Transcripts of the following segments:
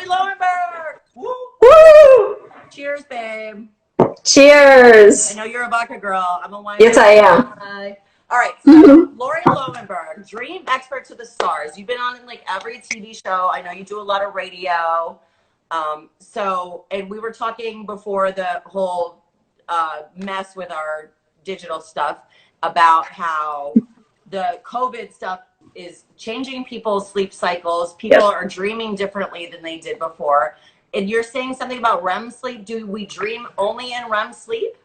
Lauri Loewenberg. Woo! Woo! Cheers, babe. Cheers. I know you're a vodka girl. I'm a wine. Yes, I am. All right, so Lauri Loewenberg, dream expert to the stars. You've been on in like every TV show. I know you do a lot of radio. And we were talking before the whole mess with our digital stuff about how the COVID stuff is changing people's sleep cycles. People are dreaming differently than they did before. And you're saying something about REM sleep. Do we dream only in REM sleep?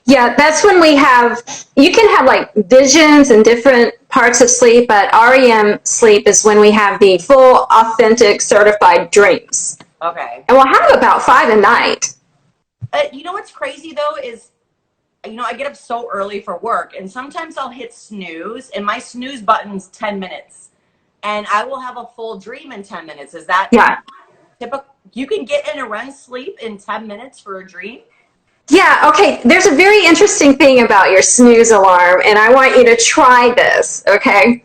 Yeah, that's when we have, you can have like visions and different parts of sleep, but REM sleep is when we have the full, authentic, certified dreams. Okay. And we'll have about 5 a night. You know what's crazy though is, I get up so early for work, and sometimes I'll hit snooze, and my snooze button's 10 minutes, and I will have a full dream in 10 minutes. Is that typical? You can get in a REM sleep in 10 minutes for a dream? Yeah, okay. There's a very interesting thing about your snooze alarm, and I want you to try this, okay?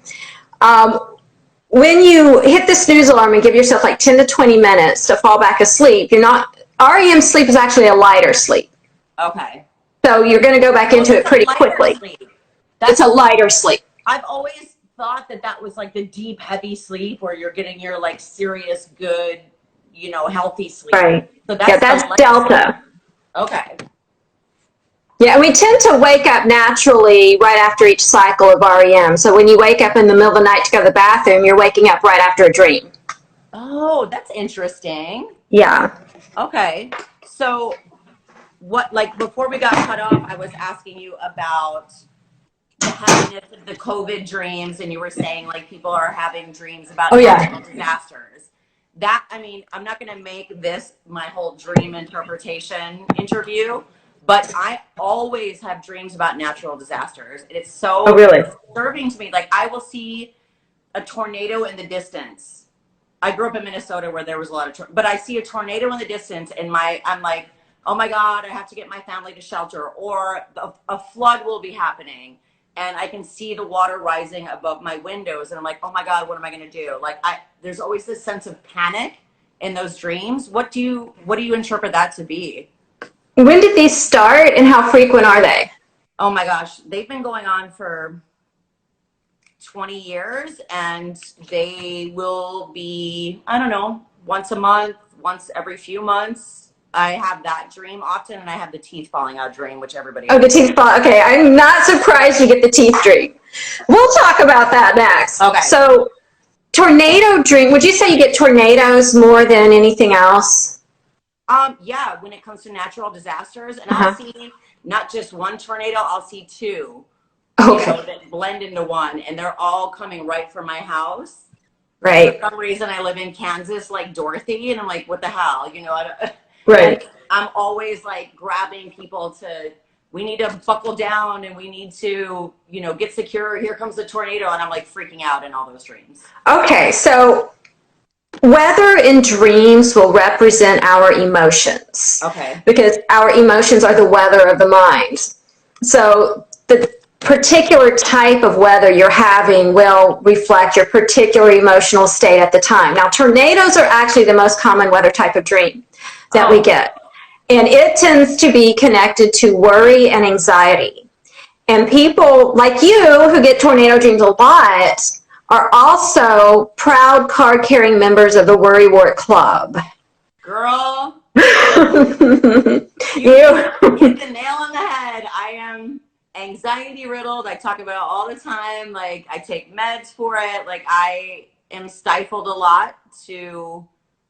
When you hit the snooze alarm and give yourself like 10 to 20 minutes to fall back asleep, REM sleep is actually a lighter sleep. Okay. So you're going to go back into it pretty quickly. It's a lighter sleep. I've always thought that was like the deep, heavy sleep where you're getting your like serious, good, healthy sleep. Right. So that's delta. Sleep. Okay. Yeah, and we tend to wake up naturally right after each cycle of REM. So when you wake up in the middle of the night to go to the bathroom, you're waking up right after a dream. Oh, that's interesting. Yeah. Okay. So before we got cut off, I was asking you about the heaviness of the COVID dreams, and you were saying like people are having dreams about natural disasters. I'm not going to make this my whole dream interpretation interview, but I always have dreams about natural disasters. And it's so disturbing to me. Like I will see a tornado in the distance. I grew up in Minnesota where there was a lot of, but I see a tornado in the distance, and I'm like, oh my God, I have to get my family to shelter, or a flood will be happening. And I can see the water rising above my windows, and I'm like, oh my God, what am I going to do? Like there's always this sense of panic in those dreams. What do you interpret that to be? When did these start, and how frequent are they? Oh my gosh, they've been going on for 20 years, and they will be, I don't know, once a month, once every few months. I have that dream often, and I have the teeth falling out dream, which everybody has. The teeth fall. Okay, I'm not surprised you get the teeth dream. We'll talk about that next. Okay. So, tornado dream, would you say you get tornadoes more than anything else? Yeah, when it comes to natural disasters, and I'll see not just one tornado, I'll see two. Okay. That blend into one, and they're all coming right from my house. Right. For some reason, I live in Kansas like Dorothy, and I'm like, what the hell? Right. And I'm always like grabbing people we need to buckle down, and we need to, get secure. Here comes the tornado. And I'm like freaking out in all those dreams. Okay. So weather in dreams will represent our emotions. Okay. Because our emotions are the weather of the mind. So the particular type of weather you're having will reflect your particular emotional state at the time. Now, tornadoes are actually the most common weather type of dream that we get. And it tends to be connected to worry and anxiety. And people like you who get tornado dreams a lot are also proud card-carrying members of the Worry Wart Club. Girl, you hit the nail on the head. I am anxiety riddled. I talk about it all the time. Like I take meds for it. Like I am stifled a lot to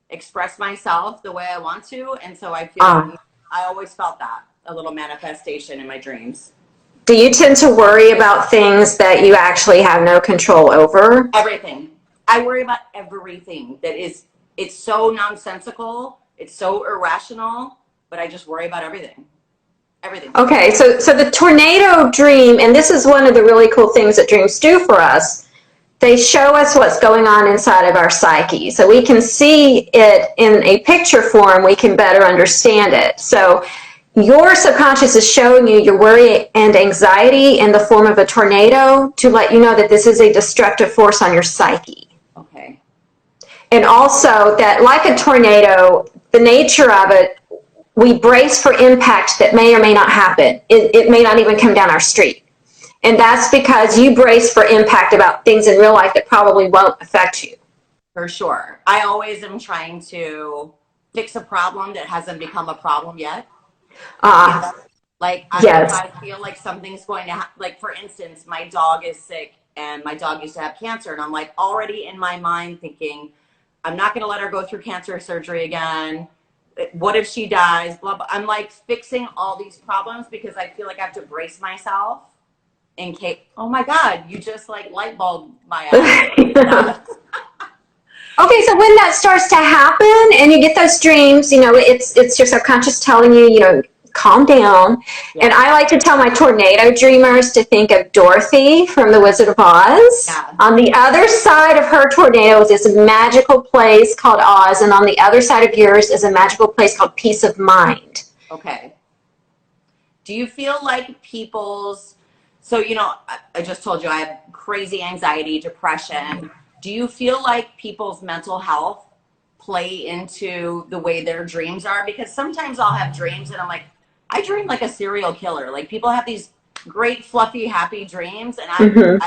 express myself the way I want to, and so I feel I always felt that a little manifestation in my dreams. Do you tend to worry about things that you actually have no control over? Everything. I worry about everything it's so nonsensical, it's so irrational, but I just worry about everything. Okay, so the tornado dream, and this is one of the really cool things that dreams do for us. They show us what's going on inside of our psyche. So we can see it in a picture form, we can better understand it. So your subconscious is showing you your worry and anxiety in the form of a tornado to let you know that this is a destructive force on your psyche. Okay. And also that, like a tornado, the nature of it, we brace for impact that may or may not happen. It may not even come down our street. And that's because you brace for impact about things in real life that probably won't affect you. For sure. I always am trying to fix a problem that hasn't become a problem yet. Like, if I feel like something's going to like, for instance, my dog is sick and my dog used to have cancer. And I'm like already in my mind thinking, I'm not going to let her go through cancer surgery again. What if she dies? Blah, blah. I'm like fixing all these problems because I feel like I have to brace myself in case. Oh my God, you just like light bulb my eyes. Okay, so when that starts to happen and you get those dreams, it's your subconscious telling you, calm down. Yeah. And I like to tell my tornado dreamers to think of Dorothy from The Wizard of Oz. Yeah. On the other side of her tornado is this magical place called Oz, and on the other side of yours is a magical place called Peace of Mind. Okay. Do you feel like people's, so, I just told you I have crazy anxiety, depression. Do you feel like people's mental health play into the way their dreams are? Because sometimes I'll have dreams and I'm like, I dream like a serial killer. Like, people have these great, fluffy, happy dreams. And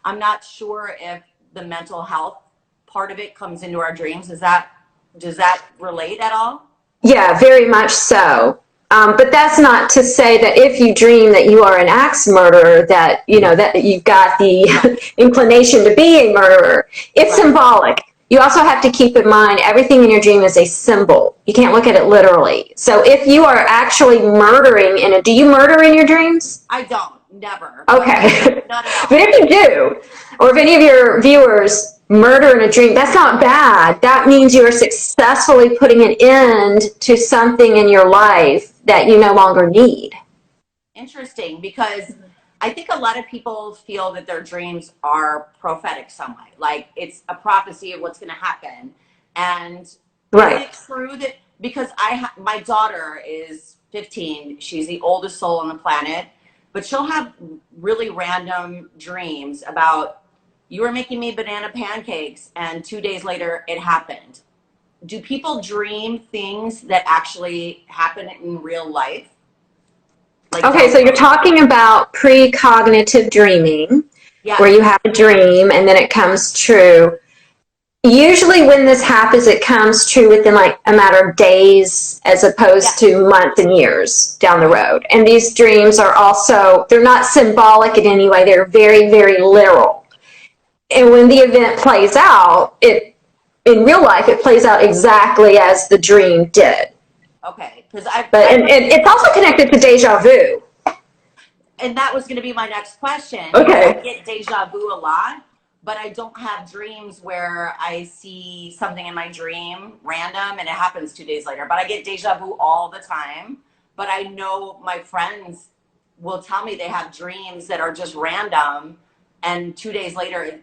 I'm not sure if the mental health part of it comes into our dreams. Does that relate at all? Yeah, very much so. But that's not to say that if you dream that you are an axe murderer, that you've got the inclination to be a murderer. It's symbolic. You also have to keep in mind everything in your dream is a symbol. You can't look at it literally. So if you are actually murdering do you murder in your dreams? I don't. Never. Okay. Not at all. But if you do, or if any of your viewers murder in a dream, that's not bad. That means you are successfully putting an end to something in your life that you no longer need. Interesting, because I think a lot of people feel that their dreams are prophetic some way. Like, it's a prophecy of what's going to happen. And is it true that, because my daughter is 15, she's the oldest soul on the planet, but she'll have really random dreams about, you were making me banana pancakes, and 2 days later it happened. Do people dream things that actually happen in real life? Like, okay, so you're talking about precognitive dreaming, where you have a dream and then it comes true. Usually when this happens, it comes true within like a matter of days as opposed to months and years down the road. And these dreams are also, they're not symbolic in any way. They're very, very literal. And when the event plays out, in real life, it plays out exactly as the dream did. Okay, because and it's also connected to deja vu. And that was going to be my next question. Okay. I get deja vu a lot, but I don't have dreams where I see something in my dream random and it happens 2 days later. But I get deja vu all the time. But I know my friends will tell me they have dreams that are just random, and 2 days later,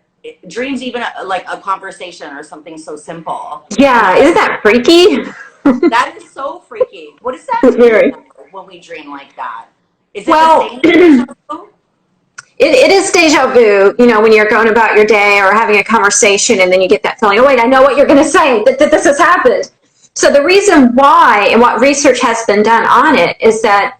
dreams even like a conversation or something so simple. Yeah, isn't that freaky? That is so freaky. What does that mean when we dream like that? Is it the same deja vu? It is deja vu, when you're going about your day or having a conversation and then you get that feeling, oh wait, I know what you're going to say, that this has happened. So the reason why, and what research has been done on it, is that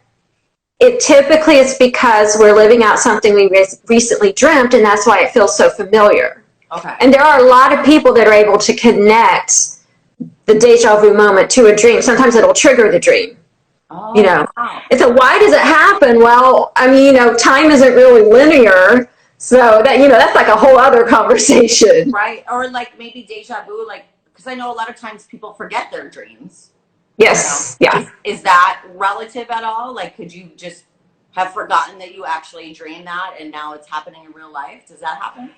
it typically is because we're living out something we recently dreamt, and that's why it feels so familiar. Okay. And there are a lot of people that are able to connect the deja vu moment to a dream. Sometimes it'll trigger the dream. Oh, wow. And so why does it happen? Well, I mean, time isn't really linear. So that, that's like a whole other conversation. Right. Or like maybe deja vu, like, because I know a lot of times people forget their dreams. Yes. Yeah. Is that relative at all? Like, could you just have forgotten that you actually dreamed that and now it's happening in real life? Does that happen?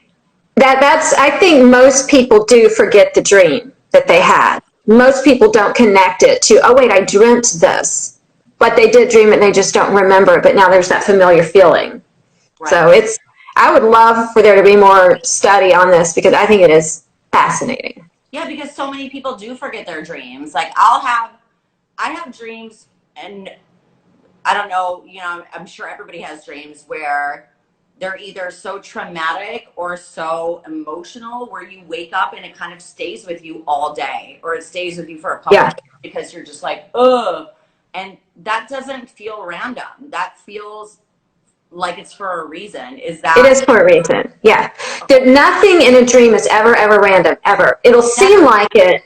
I think most people do forget the dream that they had. Most people don't connect it to, oh wait, I dreamt this. But they did dream it and they just don't remember it, but now there's that familiar feeling. Right. So I would love for there to be more study on this because I think it is fascinating. Yeah, because so many people do forget their dreams. Like I have dreams, and I don't know, I'm sure everybody has dreams where they're either so traumatic or so emotional where you wake up and it kind of stays with you all day, or it stays with you for a couple days because you're just like, ugh. And that doesn't feel random. That feels like it's for a reason. Is that? It is for a reason. Yeah. Nothing in a dream is ever random, ever. It'll seem like it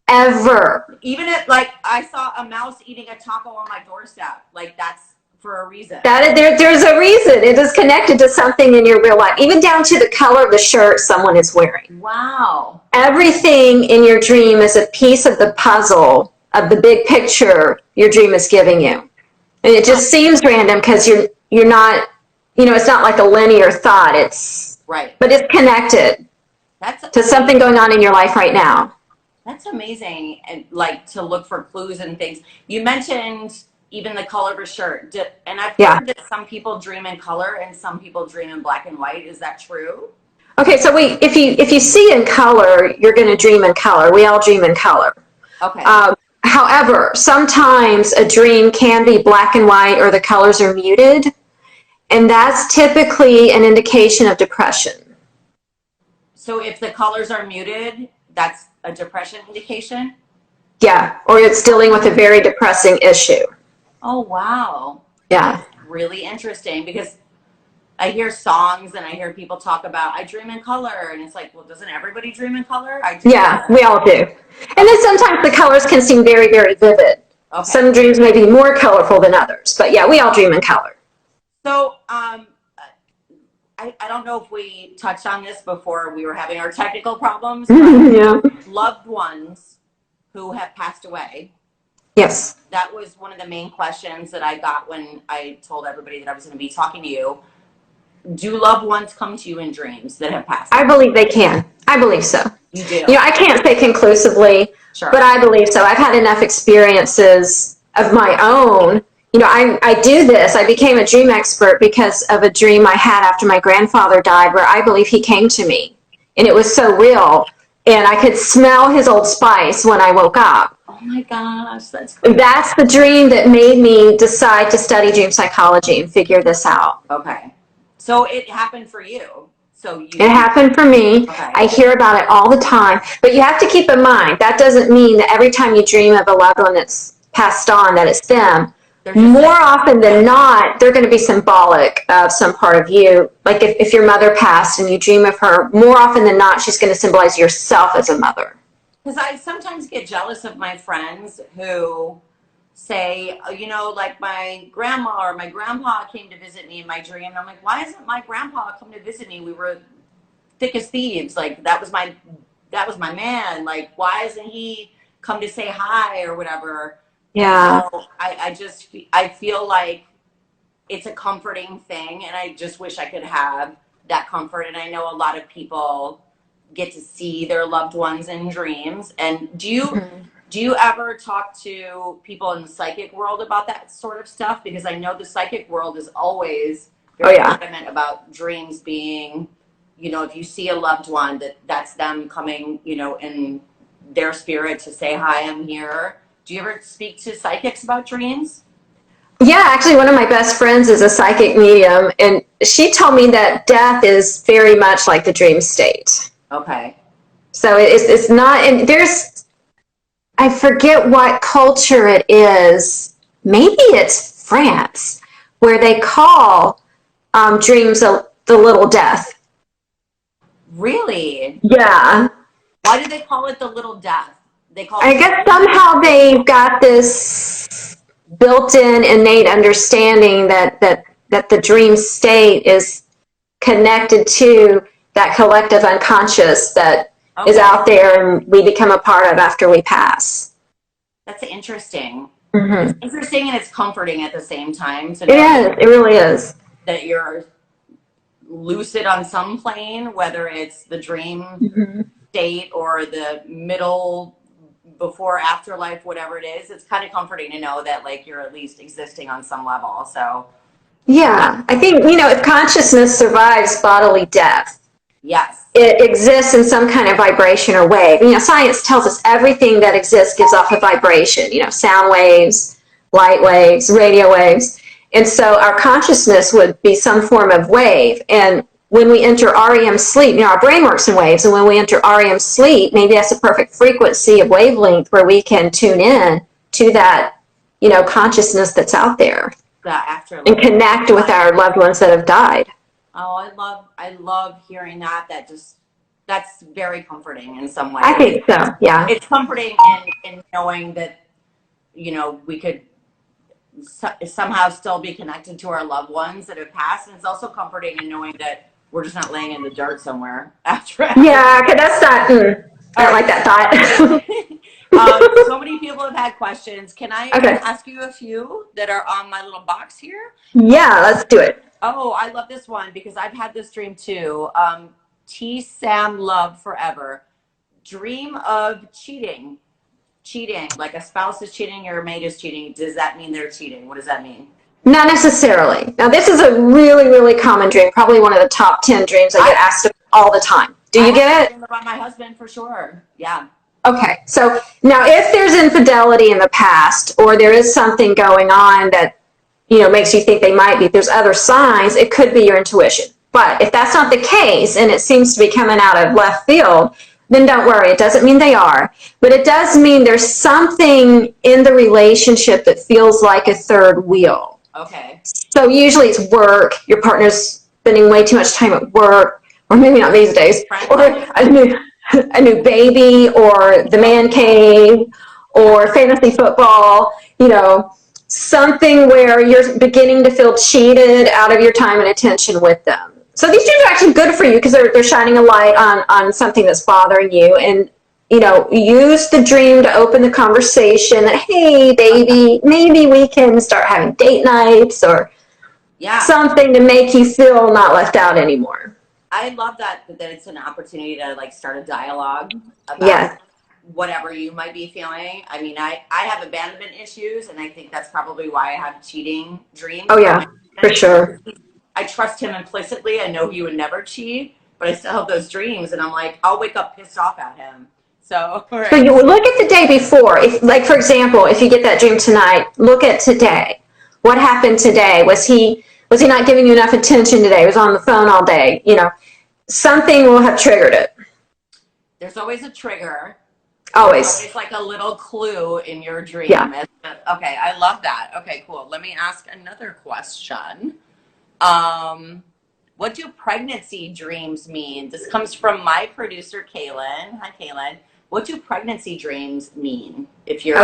ever. Even if, like, I saw a mouse eating a taco on my doorstep, like, that's for a reason. There's a reason. It is connected to something in your real life, even down to the color of the shirt someone is wearing. Wow. Everything in your dream is a piece of the puzzle of the big picture your dream is giving you. And it just seems random because you're not, it's not like a linear thought. It's right. But it's connected to something going on in your life right now. That's amazing. And like to look for clues and things. You mentioned even the color of a shirt. And I've heard that some people dream in color and some people dream in black and white. Is that true? Okay, so if you see in color, you're going to dream in color. We all dream in color. Okay. However, sometimes a dream can be black and white or the colors are muted. And that's typically an indication of depression. So if the colors are muted, that's a depression indication? Yeah, or it's dealing with a very depressing issue. Oh, wow. Yeah. That's really interesting because I hear songs and I hear people talk about, I dream in color. And it's like, well, doesn't everybody dream in color? We all do. And then sometimes the colors can seem very, very vivid. Okay. Some dreams may be more colorful than others. But yeah, we all dream in color. So I don't know if we touched on this before we were having our technical problems. Yeah. Loved ones who have passed away. Yes. That was one of the main questions that I got when I told everybody that I was going to be talking to you. Do loved ones come to you in dreams that have passed away? I believe they can. I believe so. You do? I can't say conclusively, but I believe so. I've had enough experiences of my own. I do this. I became a dream expert because of a dream I had after my grandfather died where I believe he came to me. And it was so real. And I could smell his old spice when I woke up. Oh my gosh, that's cool. That's the dream that made me decide to study dream psychology and figure this out. Okay. So it happened for you. It happened for me. Okay. I hear about it all the time. But you have to keep in mind, that doesn't mean that every time you dream of a loved one that's passed on, that it's them. More often than not, they're going to be symbolic of some part of you. Like if your mother passed and you dream of her, more often than not, she's going to symbolize yourself as a mother. Because I sometimes get jealous of my friends who say, like my grandma or my grandpa came to visit me in my dream. And I'm like, why isn't my grandpa come to visit me? We were thick as thieves. Like that was my man. Like, why isn't he come to say hi or whatever? Yeah. So I feel like it's a comforting thing, and I just wish I could have that comfort. And I know a lot of people get to see their loved ones in dreams. And do you ever talk to people in the psychic world about that sort of stuff? Because I know the psychic world is always very adamant about dreams being, if you see a loved one, that's them coming, in their spirit to say, hi, I'm here. Do you ever speak to psychics about dreams? Yeah, actually one of my best friends is a psychic medium, and she told me that death is very much like the dream state. Okay. So it's not, and I forget what culture it is. Maybe it's France, where they call dreams the little death. Really? Yeah. Why do they call it the little death? I guess somehow they've got this built-in innate understanding that the dream state is connected to that collective unconscious that is out there and we become a part of after we pass. That's interesting. Mm-hmm. It's interesting and it's comforting at the same time. It is. It really is. That you're lucid on some plane, whether it's the dream state or the middle before afterlife, whatever it is. It's kind of comforting to know that like you're at least existing on some level. So yeah, I think if consciousness survives bodily death, yes, it exists in some kind of vibration or wave. Science tells us everything that exists gives off a vibration. Sound waves, light waves, radio waves. And so our consciousness would be some form of wave. And when we enter REM sleep, our brain works in waves. And when we enter REM sleep, maybe that's a perfect frequency of wavelength where we can tune in to that, consciousness that's out there. The afterlife. And connect with our loved ones that have died. Oh, I love hearing that. That's very comforting in some ways. I think so, yeah. It's comforting in knowing that, we could somehow still be connected to our loved ones that have passed. And it's also comforting in knowing that we're just not laying in the dirt somewhere after. Yeah, because that's not, I don't like that thought. So many people have had questions. Can I ask you a few that are on my little box here? Yeah, let's do it. Oh, I love this one because I've had this dream too. T. Sam Love Forever. Dream of cheating, like a spouse is cheating or a mate is cheating. Does that mean they're cheating? What does that mean? Not necessarily. Now, this is a really, really common dream. Probably one of the top 10 dreams I get asked all the time. Do you get it? About my husband for sure. Yeah. Okay. So now if there's infidelity in the past or there is something going on that, makes you think they might be, if there's other signs, it could be your intuition. But if that's not the case and it seems to be coming out of left field, then don't worry. It doesn't mean they are. But it does mean there's something in the relationship that feels like a third wheel. Okay. So usually it's work. Your partner's spending way too much time at work, or maybe not these days, or a new baby, or the man cave, or fantasy football, something where you're beginning to feel cheated out of your time and attention with them. So these dreams are actually good for you because they're shining a light on something that's bothering you. And, use the dream to open the conversation that, hey, baby, maybe we can start having date nights or something to make you feel not left out anymore. I love that it's an opportunity to start a dialogue about whatever you might be feeling. I mean, I have abandonment issues, and I think that's probably why I have cheating dreams. Oh, yeah, for sure. I trust him implicitly. I know he would never cheat, but I still have those dreams, and I'm like, I'll wake up pissed off at him. So you look at the day before. For example, if you get that dream tonight, look at today. What happened today? Was he not giving you enough attention today? He was on the phone all day. Something will have triggered it. There's always a trigger. Always. It's like a little clue in your dream. Yeah. Okay, I love that. Okay, cool. Let me ask another question. What do pregnancy dreams mean? This comes from my producer, Kaylin. Hi, Kaylin. What do pregnancy dreams mean? If you're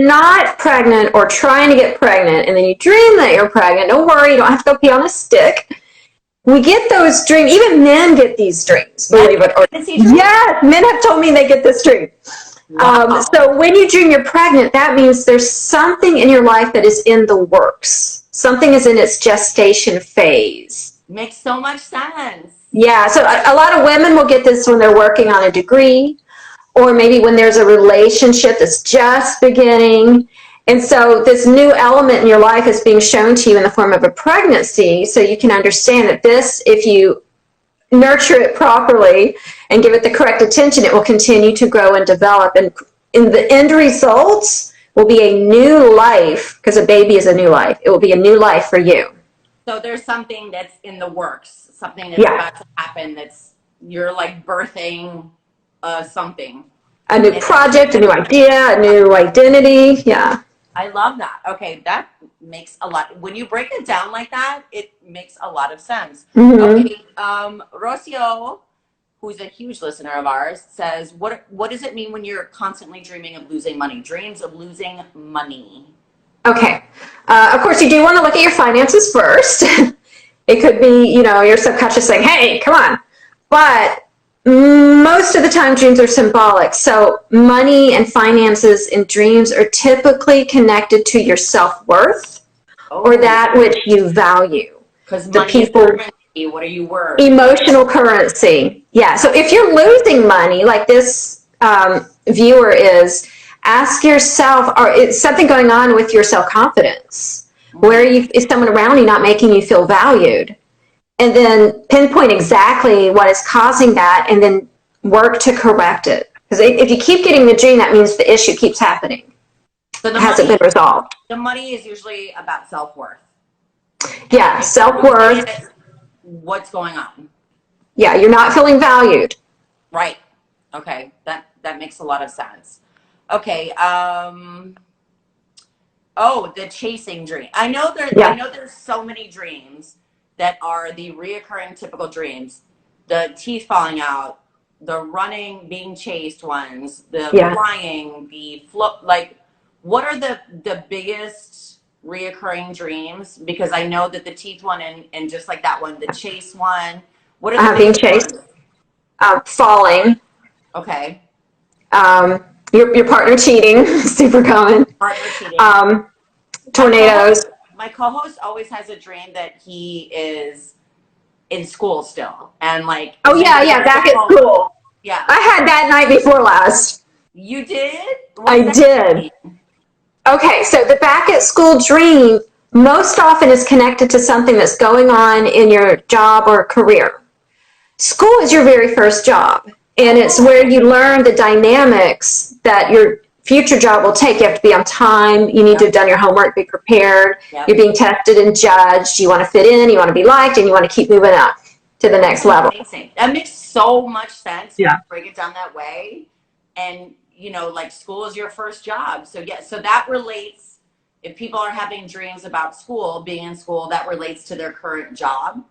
not pregnant or trying to get pregnant and then you dream that you're pregnant, don't worry, you don't have to go pee on a stick. We get those dreams. Even men get these dreams, believe it or not. Yes, men have told me they get this dream. Wow. So when you dream you're pregnant, that means there's something in your life that is in the works. Something is in its gestation phase. Makes so much sense. Yeah, so a lot of women will get this when they're working on a degree, or maybe when there's a relationship that's just beginning. And so this new element in your life is being shown to you in the form of a pregnancy, so you can understand that this, if you nurture it properly and give it the correct attention, it will continue to grow and develop. And in the end results will be a new life, because a baby is a new life. It will be a new life for you. So there's something that's in the works, something that's about to happen, you're birthing something. A new project, a new idea, a new identity. Yeah. I love that. Okay, that makes a lot. When you break it down like that, it makes a lot of sense. Mm-hmm. Okay, Rocio, who's a huge listener of ours, says, what does it mean when you're constantly dreaming of losing money? Dreams of losing money. Okay. Of course, you do want to look at your finances first. It could be, your subconscious saying, hey, come on. But most of the time, dreams are symbolic. So money and finances in dreams are typically connected to your self-worth or that which you value. Because money is currency. What are you worth? Emotional currency. Yeah. So if you're losing money, like this viewer is, ask yourself, is something going on with your self-confidence? Where is someone around you not making you feel valued? And then pinpoint exactly what is causing that and then work to correct it. Because if you keep getting the dream, that means the issue keeps happening. So it hasn't been resolved. The money is usually about self-worth. Yeah, self-worth. What's going on? Yeah, you're not feeling valued. Right. Okay, that makes a lot of sense. Okay. Oh, the chasing dream. I know there's so many dreams that are the reoccurring typical dreams. The teeth falling out, the running, being chased ones, the flying, the like what are the biggest reoccurring dreams? Because I know that the teeth one and just like that one, the chase one. What are the Being chased, falling. Okay. Your partner cheating, super common. Partner cheating. Tornadoes. My co-host always has a dream that he is in school still, and like. Oh yeah, back at school. Yeah. I had that night before last. You did? I did. Okay, so the back at school dream most often is connected to something that's going on in your job or career. School is your very first job, and it's where you learn the dynamics that your future job will take. You have to be on time. You need to have done your homework, be prepared. You're being tested and judged. You want to fit in, you want to be liked, and you want to keep moving up to the next level. Amazing. That makes so much sense when you break it down that way. And, you know, like school is your first job. So, so that relates, if people are having dreams about school, being in school, that relates to their current job,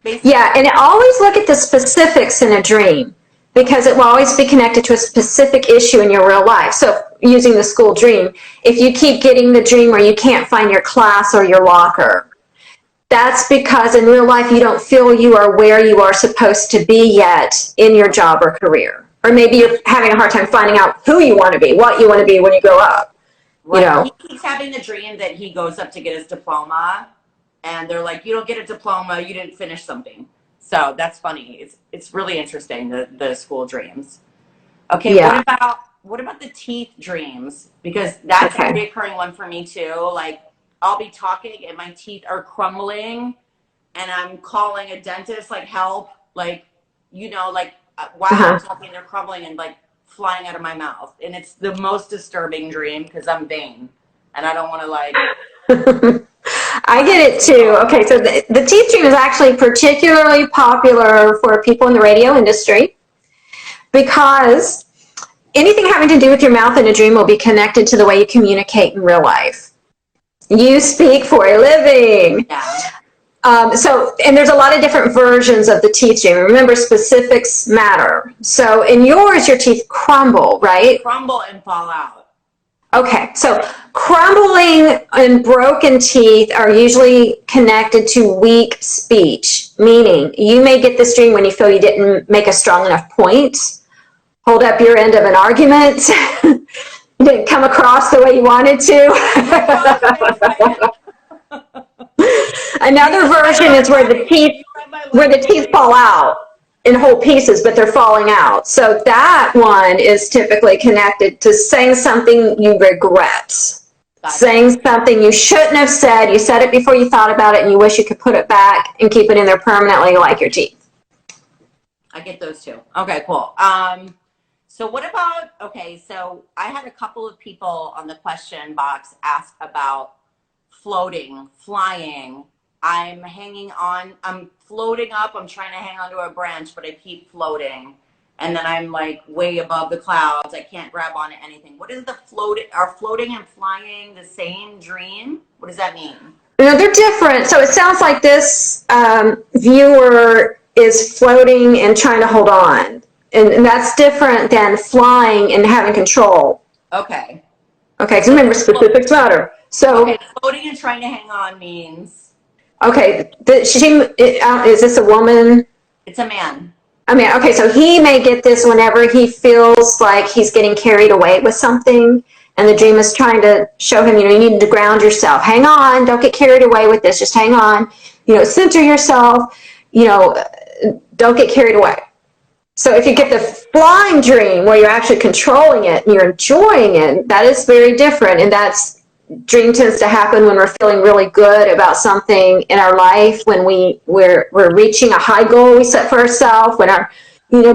basically. Yeah, and always look at the specifics in a dream, because it will always be connected to a specific issue in your real life. So using the school dream, if you keep getting the dream where you can't find your class or your locker, that's because in real life you don't feel you are where you are supposed to be yet in your job or career. Or maybe you're having a hard time finding out who you want to be, what you want to be when you grow up. Right. You know? He keeps having the dream that he goes up to get his diploma, and they're like, you don't get a diploma, you didn't finish something. So that's funny. It's really interesting, the school dreams. Okay, what about the teeth dreams? Because that's a recurring one for me too. Like, I'll be talking and my teeth are crumbling, and I'm calling a dentist, like, help, like, you know, like while I'm talking, they're crumbling and like flying out of my mouth. And it's the most disturbing dream because I'm vain and I don't want to like. I get it too. Okay, so the teeth dream is actually particularly popular for people in the radio industry because anything having to do with your mouth in a dream will be connected to the way you communicate in real life. You speak for a living. Yeah. And there's a lot of different versions of the teeth dream. Remember, specifics matter. So in yours, your teeth crumble, right? Crumble and fall out. Okay, so crumbling and broken teeth are usually connected to weak speech, meaning you may get this dream when you feel you didn't make a strong enough point, hold up your end of an argument, you didn't come across the way you wanted to. Another version is where the teeth fall out in whole pieces, but they're falling out. So that one is typically connected to saying something you regret, saying something you shouldn't have said. You said it before you thought about it, and you wish you could put it back and keep it in there permanently, like your teeth. I get those too. Okay, cool. So what about, so I had a couple of people on the question box ask about floating, flying. I'm floating up, I'm trying to hang onto a branch, but I keep floating. And then I'm like way above the clouds. I can't grab onto anything. What is are floating and flying the same dream? What does that mean? No, they're different. So it sounds like this viewer is floating and trying to hold on. And that's different than flying and having control. Okay. Okay, because remember, specifics matter. So floating and trying to hang on means. Okay, is this a woman? It's a man. I mean, okay, so he may get this whenever he feels like he's getting carried away with something, and the dream is trying to show him, you need to ground yourself. Hang on, don't get carried away with this. Just hang on. Center yourself. Don't get carried away. So if you get the flying dream where you're actually controlling it and you're enjoying it, that is very different. And dream tends to happen when we're feeling really good about something in our life, when we're reaching a high goal we set for ourselves, when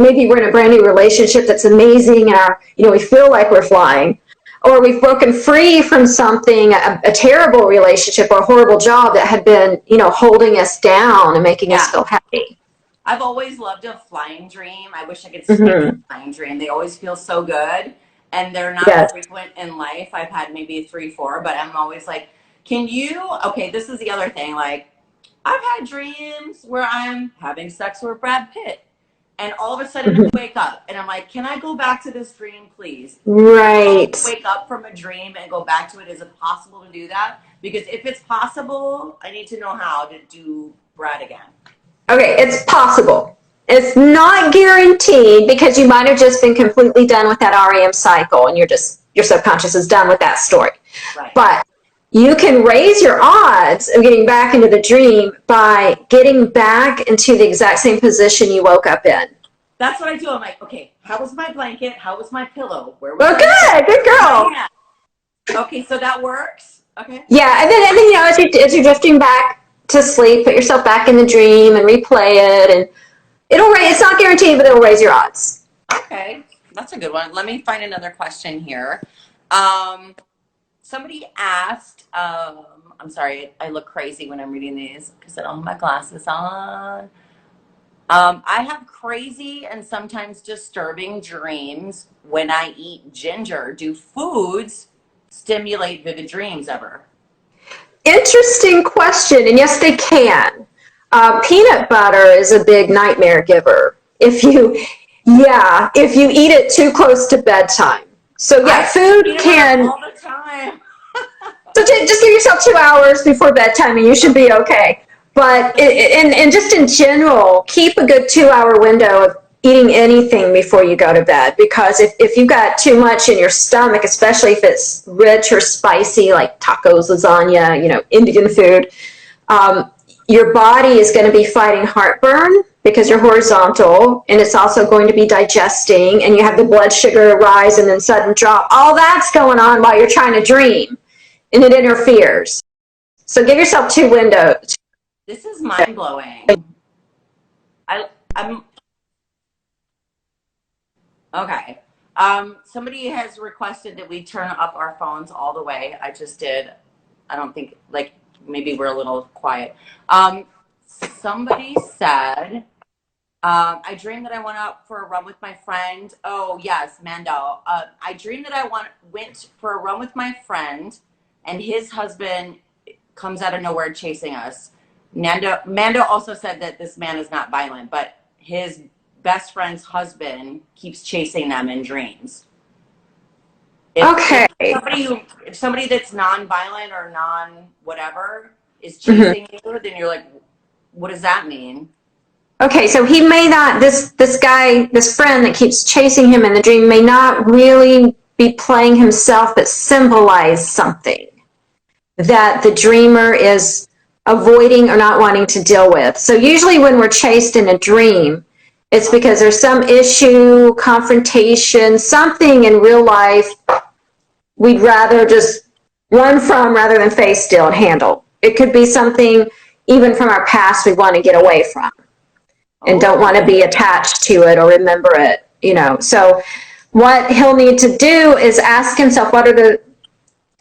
maybe we're in a brand new relationship that's amazing and we feel like we're flying, or we've broken free from something, a terrible relationship or a horrible job that had been, holding us down and making us feel happy. I've always loved a flying dream. I wish I could sleep in a flying dream. They always feel so good, and they're not frequent in life. I've had maybe 3, 4, but I'm always like, okay, this is the other thing. Like, I've had dreams where I'm having sex with Brad Pitt, and all of a sudden I wake up, and I'm like, can I go back to this dream, please? Right. Wake up from a dream and go back to it. Is it possible to do that? Because if it's possible, I need to know how to do Brad again. Okay, it's possible. It's not guaranteed because you might have just been completely done with that REM cycle and your subconscious is done with that story. Right. But you can raise your odds of getting back into the dream by getting back into the exact same position you woke up in. That's what I do. I'm like, okay, how was my blanket? How was my pillow? Where was good girl. Okay, so that works. Okay. Yeah, and then as you're drifting back to sleep, put yourself back in the dream and replay it, and it's not guaranteed, but it'll raise your odds. Okay, that's a good one. Let me find another question here. Somebody asked, I'm sorry, I look crazy when I'm reading these because I don't have my glasses on. I have crazy and sometimes disturbing dreams when I eat ginger. Do foods stimulate vivid dreams ever? Interesting question, and yes, they can. Peanut butter is a big nightmare giver if you eat it too close to bedtime. So food can. All the time. So just give yourself 2 hours before bedtime, and you should be okay. But and just in general, keep a good 2-hour window of eating anything before you go to bed, because if you've got too much in your stomach, especially if it's rich or spicy like tacos, lasagna, Indian food, your body is going to be fighting heartburn because you're horizontal, and it's also going to be digesting, and you have the blood sugar rise and then sudden drop. All that's going on while you're trying to dream, and it interferes. So give yourself 2 windows. This is mind-blowing. I'm okay. Somebody has requested that we turn up our phones all the way. I just did. I don't think, maybe we're a little quiet. Somebody said, I dreamed that I went out for a run with my friend. Oh, yes, Mando. I dreamed that I went for a run with my friend, and his husband comes out of nowhere chasing us. Mando also said that this man is not violent, but his best friend's husband keeps chasing them in dreams. If somebody that's non-violent or non-whatever is chasing you, then you're like, what does that mean? Okay, so he may not, this friend that keeps chasing him in the dream may not really be playing himself, but symbolize something that the dreamer is avoiding or not wanting to deal with. So usually when we're chased in a dream, it's because there's some issue, confrontation, something in real life we'd rather just run from rather than face still and handle. It could be something even from our past we want to get away from and don't want to be attached to it or remember it, So what he'll need to do is ask himself, what are the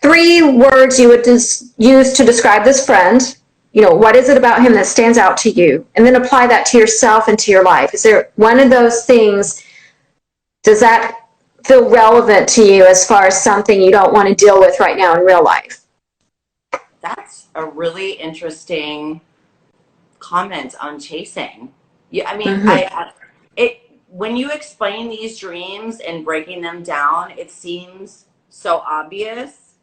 3 words you would use to describe this friend? What is it about him that stands out to you? And then apply that to yourself and to your life. Is there one of those things, does that feel relevant to you as far as something you don't want to deal with right now in real life? That's a really interesting comment on chasing. Yeah, I mean, when you explain these dreams and breaking them down, it seems so obvious,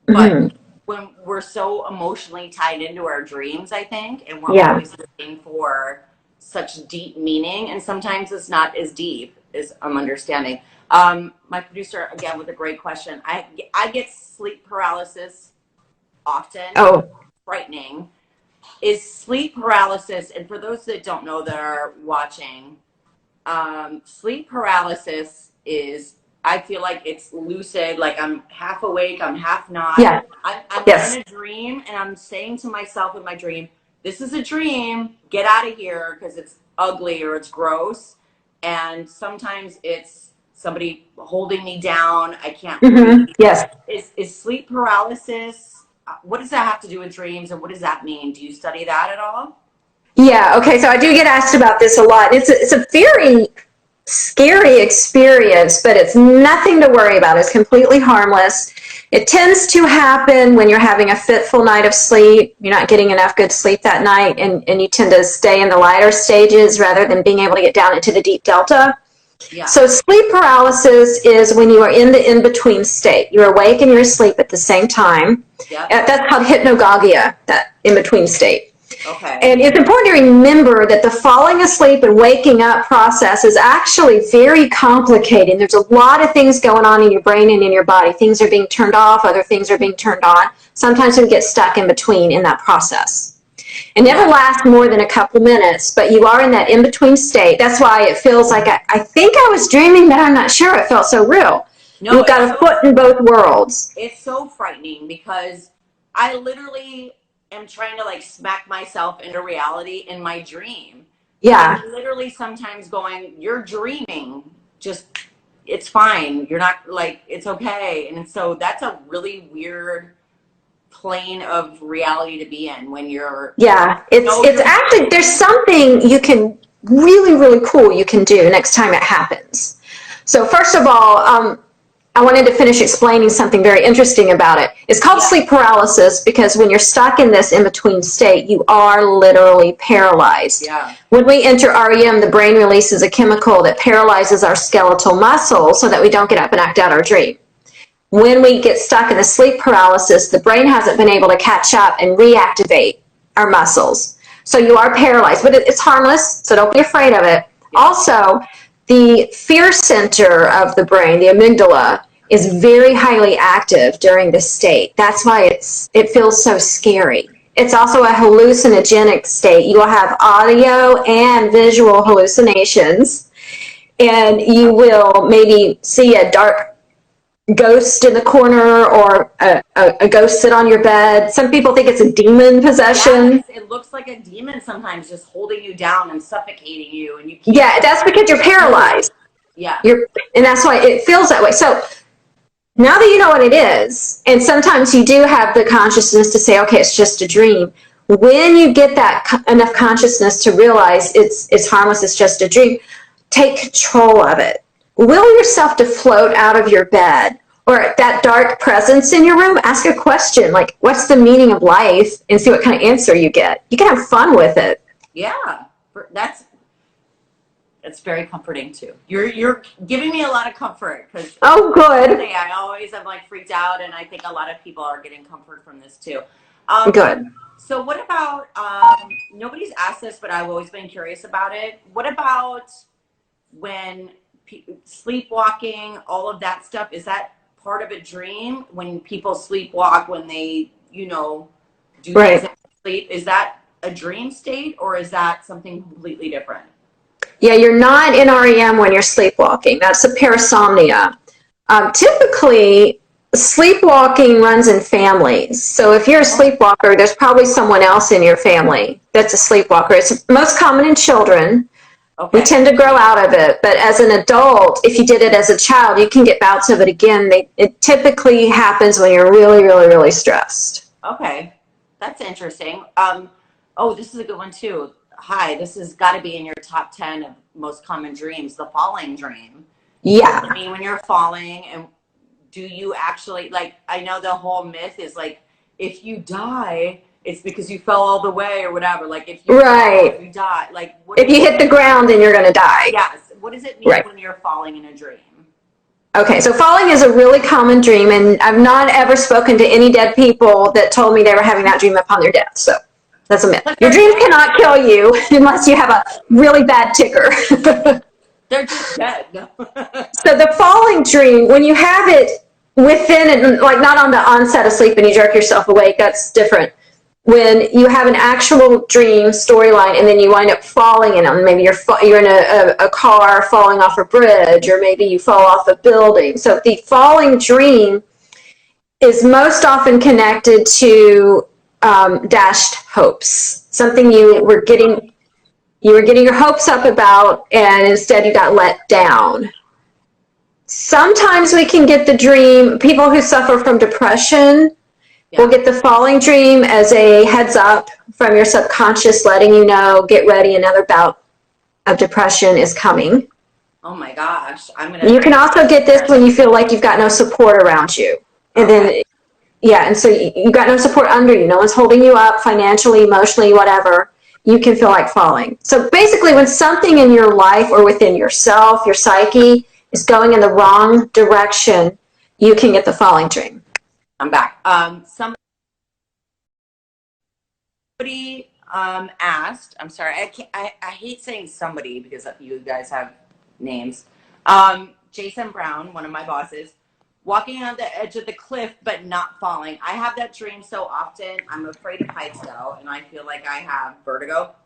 but when we're so emotionally tied into our dreams, I think, and we're always looking for such deep meaning, and sometimes it's not as deep as I'm understanding. My producer, again, with a great question. I get sleep paralysis often. Oh. Frightening. Is sleep paralysis, and for those that don't know that are watching, sleep paralysis is, I feel like it's lucid, like I'm half awake, I'm half not. Yeah. I'm in a dream, and I'm saying to myself in my dream, this is a dream, get out of here because it's ugly or it's gross. And sometimes it's somebody holding me down. I can't Mm-hmm. breathe. Yes. Is sleep paralysis, what does that have to do with dreams, and what does that mean? Do you study that at all? Yeah. Okay. So I do get asked about this a lot. It's a very scary experience, but it's nothing to worry about. It's completely harmless. It tends to happen when you're having a fitful night of sleep, you're not getting enough good sleep that night, and you tend to stay in the lighter stages rather than being able to get down into the deep delta. Yeah. So sleep paralysis is when you are in the in-between state. You're awake and you're asleep at the same time. Yep. That's called hypnagogia, that in-between state. Okay. And it's important to remember that the falling asleep and waking up process is actually very complicated. There's a lot of things going on in your brain and in your body. Things are being turned off, other things are being turned on. Sometimes we get stuck in between in that process. It never lasts more than a couple minutes, but you are in that in-between state. That's why it feels like I think I was dreaming, but I'm not sure. It felt so real. No, you've got a foot in both worlds. It's so frightening because I literally am trying to like smack myself into reality in my dream. Yeah. I'm literally sometimes going, you're dreaming. Just, it's fine. You're not like, it's okay. And so that's a really weird plane of reality to be in when you're. Yeah. It's actually, there's something you can really cool you can do next time it happens. So first of all, I wanted to finish explaining something very interesting about it. It's called sleep paralysis because when you're stuck in this in-between state, you are literally paralyzed. Yeah. When we enter REM, the brain releases a chemical that paralyzes our skeletal muscles so that we don't get up and act out our dream. When we get stuck in the sleep paralysis, the brain hasn't been able to catch up and reactivate our muscles. So you are paralyzed, but it's harmless, so don't be afraid of it. Also, the fear center of the brain, the amygdala, is very highly active during this state. That's why it feels so scary. It's also a hallucinogenic state. You will have audio and visual hallucinations, and you will maybe see a dark ghost in the corner or a ghost sit on your bed. Some people think it's a demon possession. Yeah, it looks like a demon sometimes just holding you down and suffocating you, and you can't. Yeah, that's because you're paralyzed. Yeah. And that's why it feels that way. So now that you know what it is, and sometimes you do have the consciousness to say, okay, it's just a dream. When you get that enough consciousness to realize it's harmless, it's just a dream, take control of it. Will yourself to float out of your bed or that dark presence in your room. Ask a question like, what's the meaning of life? And see what kind of answer you get. You can have fun with it. Yeah, that's very comforting too. You're giving me a lot of comfort because good. I always am like freaked out, and I think a lot of people are getting comfort from this too. Good. So what about nobody's asked this, but I've always been curious about it. What about when sleepwalking, all of that stuff, is that part of a dream when people sleepwalk, when they do things in sleep? Is that a dream state or is that something completely different? Yeah, you're not in REM when you're sleepwalking. That's a parasomnia. Typically, sleepwalking runs in families. So if you're a sleepwalker, there's probably someone else in your family that's a sleepwalker. It's most common in children. Okay. We tend to grow out of it, but as an adult, if you did it as a child, you can get bouts of it again. It typically happens when you're really stressed. Okay, that's interesting. This is a good one too. Hi, this has got to be in your top 10 of most common dreams, the falling dream. Yeah. I mean, when you're falling, and do you actually, like, I know the whole myth is like, if you die, it's because you fell all the way or whatever. Like if you fall, you die. Like if you hit the ground, then you're going to die. Yes. What does it mean when you're falling in a dream? Okay, so falling is a really common dream, and I've not ever spoken to any dead people that told me they were having that dream upon their death. So that's a myth. Your dreams cannot kill you unless you have a really bad ticker. They're just dead. So the falling dream, when you have it within it, like not on the onset of sleep and you jerk yourself awake, that's different. When you have an actual dream storyline and then you wind up falling in them, maybe you're in a car falling off a bridge, or maybe you fall off a building. So the falling dream is most often connected to dashed hopes, something you were getting your hopes up about, and instead you got let down. Sometimes we can get the dream, people who suffer from depression will get the falling dream as a heads up from your subconscious letting you know, get ready, another bout of depression is coming. Oh my gosh. You can also get this when you feel like you've got no support around you. And then, and so you got no support under you. No one's holding you up financially, emotionally, whatever. You can feel like falling. So basically, when something in your life or within yourself, your psyche, is going in the wrong direction, you can get the falling dream. I'm back. Somebody asked, I'm sorry, I hate saying somebody because you guys have names. Jason Brown, one of my bosses, walking on the edge of the cliff but not falling. I have that dream so often. I'm afraid of heights though, and I feel like I have vertigo.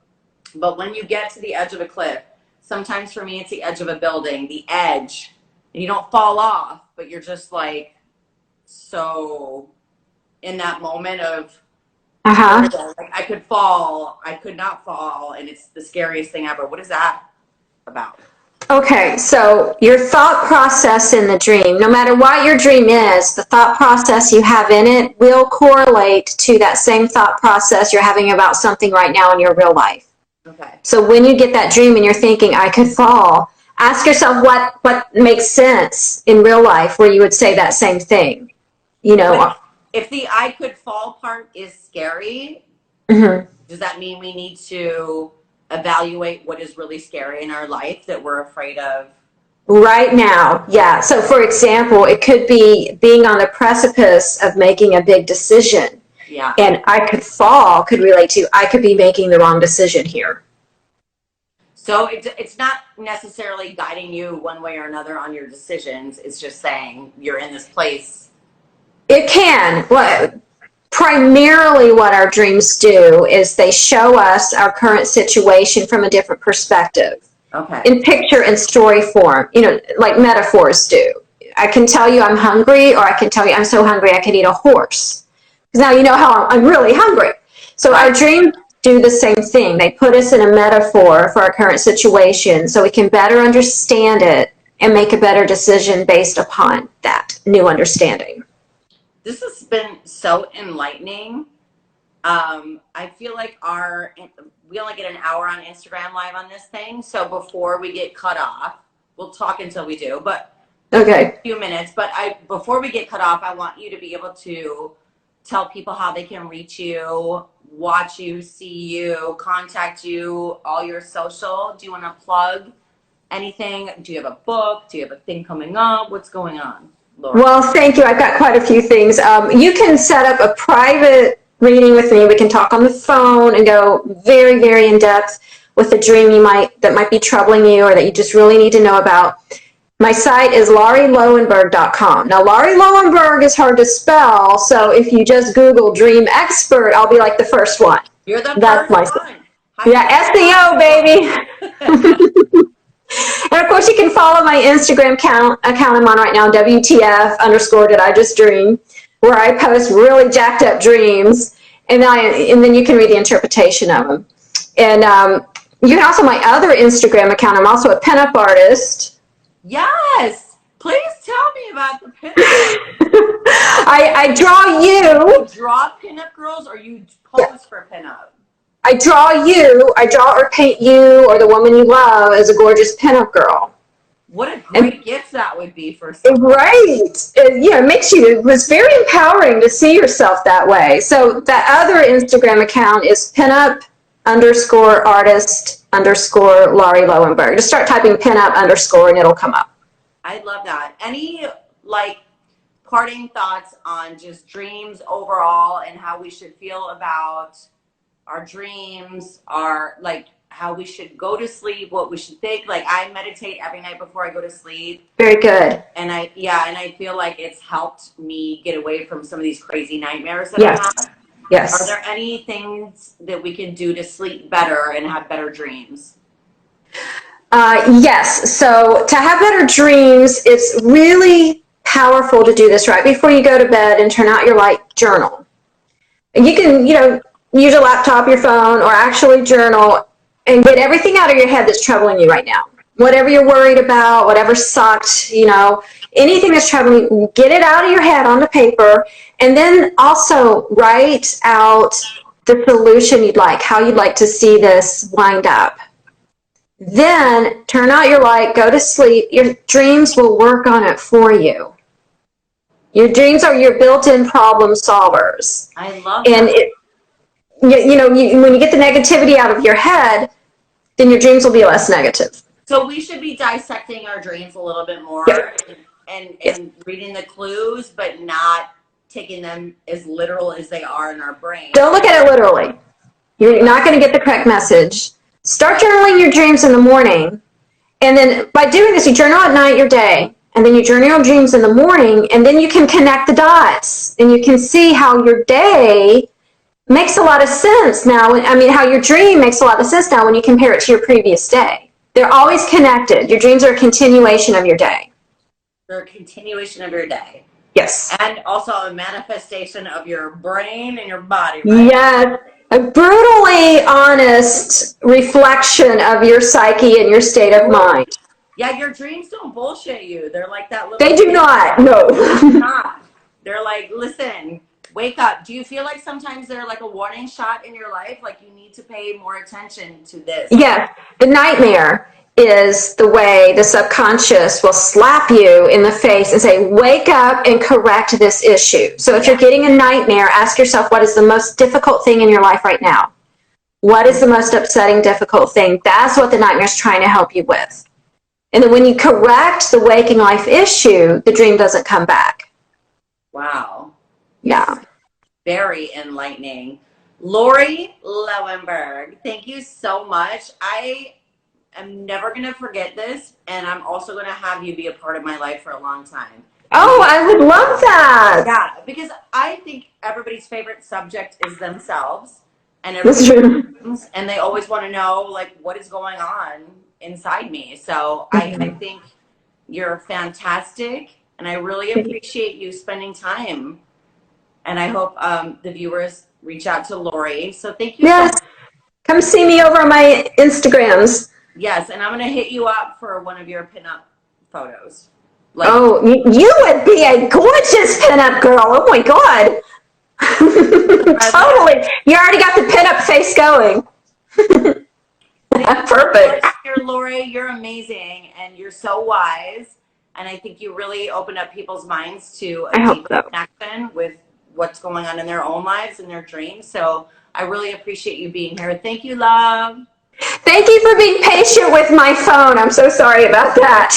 But when you get to the edge of a cliff, sometimes for me it's the edge of a building, the edge, and you don't fall off, but you're just like so in that moment of vertigo. Like I could fall, I could not fall, and it's the scariest thing ever. What is that about? Okay, so your thought process in the dream, no matter what your dream is, the thought process you have in it will correlate to that same thought process you're having about something right now in your real life. Okay. So when you get that dream and you're thinking, I could fall, ask yourself what makes sense in real life where you would say that same thing. You know, if the I could fall part is scary, does that mean we need to evaluate what is really scary in our life that we're afraid of? Right now, yeah. So for example, it could be being on the precipice of making a big decision. Yeah. And I could fall could relate to I could be making the wrong decision here. So it's not necessarily guiding you one way or another on your decisions. It's just saying you're in this place. It can. Primarily what our dreams do is they show us our current situation from a different perspective. Okay. In picture and story form, you know, like metaphors do. I can tell you I'm hungry, or I can tell you I'm so hungry I could eat a horse. Because now you know how I'm really hungry. So our dreams do the same thing. They put us in a metaphor for our current situation so we can better understand it and make a better decision based upon that new understanding. This has been so enlightening. I feel like we only get an hour on Instagram Live on this thing. So before we get cut off, we'll talk until we do, but a few minutes. But before we get cut off, I want you to be able to tell people how they can reach you, watch you, see you, contact you, all your social. Do you want to plug anything? Do you have a book? Do you have a thing coming up? What's going on, Laura? Well, thank you. I've got quite a few things. You can set up a private reading with me. We can talk on the phone and go very, very in depth with a dream that might be troubling you or that you just really need to know about. My site is LauriLoewenberg.com. Now, Lauri Loewenberg is hard to spell, so if you just Google Dream Expert, I'll be like the first one. You're the first one. Yeah, SEO, baby. And of course, you can follow my Instagram account I'm on right now, WTF_ did I just dream, where I post really jacked up dreams, and then you can read the interpretation of them. And you can also, my other Instagram account, I'm also a pinup artist. Yes, please tell me about the pinup. I draw you. You draw pinup girls, or you pose for pinup? I draw or paint you or the woman you love as a gorgeous pinup girl. What a great gift that would be for someone. Right. It was very empowering to see yourself that way. So that other Instagram account is pinup_artist_ Lauri Loewenberg. Just start typing pinup_ and it'll come up. I love that. Any parting thoughts on just dreams overall and how we should feel about our dreams, how we should go to sleep, what we should think. I meditate every night before I go to sleep. Very good. And I feel like it's helped me get away from some of these crazy nightmares that I have. Yes. Are there any things that we can do to sleep better and have better dreams? Yes. So to have better dreams, it's really powerful to do this right before you go to bed and turn out your light journal. You can, use your laptop, your phone, or actually journal and get everything out of your head that's troubling you right now. whatever you're worried about, whatever sucked, anything that's troubling, get it out of your head onto paper, and then also write out the solution you'd like, how you'd like to see this wind up. Then turn out your light, go to sleep. Your dreams will work on it for you. Your dreams are your built-in problem solvers. I love and that. When you get the negativity out of your head, then your dreams will be less negative. So we should be dissecting our dreams a little bit more, Yep. and reading the clues, but not taking them as literal as they are in our brain. Don't look at it literally. You're not going to get the correct message. Start journaling your dreams in the morning, and then by doing this, you journal at night your day, and then you journal your dreams in the morning, and then you can connect the dots, and you can see how your day makes a lot of sense now. How your dream makes a lot of sense now when you compare it to your previous day. They're always connected. Your dreams are a continuation of your day. They're a continuation of your day. Yes. And also a manifestation of your brain and your body, right? Yes. A brutally honest reflection of your psyche and your state of mind. Yeah, your dreams don't bullshit you. They're like that little... They do not. No. They're like, listen, wake up. Do you feel like sometimes they're like a warning shot in your life? Like you need to pay more attention to this. Yes. The nightmare is the way the subconscious will slap you in the face and say, wake up and correct this issue. So if you're getting a nightmare, ask yourself, what is the most difficult thing in your life right now? What is the most upsetting, difficult thing? That's what the nightmare is trying to help you with. And then when you correct the waking life issue, the dream doesn't come back. Wow. Yeah. Very enlightening. Lauri Loewenberg, thank you so much. I'm never going to forget this, and I'm also going to have you be a part of my life for a long time. Oh, I would love that. Yeah, because I think everybody's favorite subject is themselves, and That's true. and they always want to know, like, what is going on inside me. So I think you're fantastic, and I really appreciate you spending time. And I hope the viewers reach out to Lauri. So thank you so much. Come see me over on my Instagrams. Yes, and I'm going to hit you up for one of your pinup photos. Like, oh, you would be a gorgeous pinup girl. Oh, my God. Totally. You already got the pinup face going. Perfect. Lauri, you're amazing, and you're so wise. And I think you really opened up people's minds to a deep connection with what's going on in their own lives and their dreams. So I really appreciate you being here. Thank you, love. Thank you for being patient with my phone. I'm so sorry about that.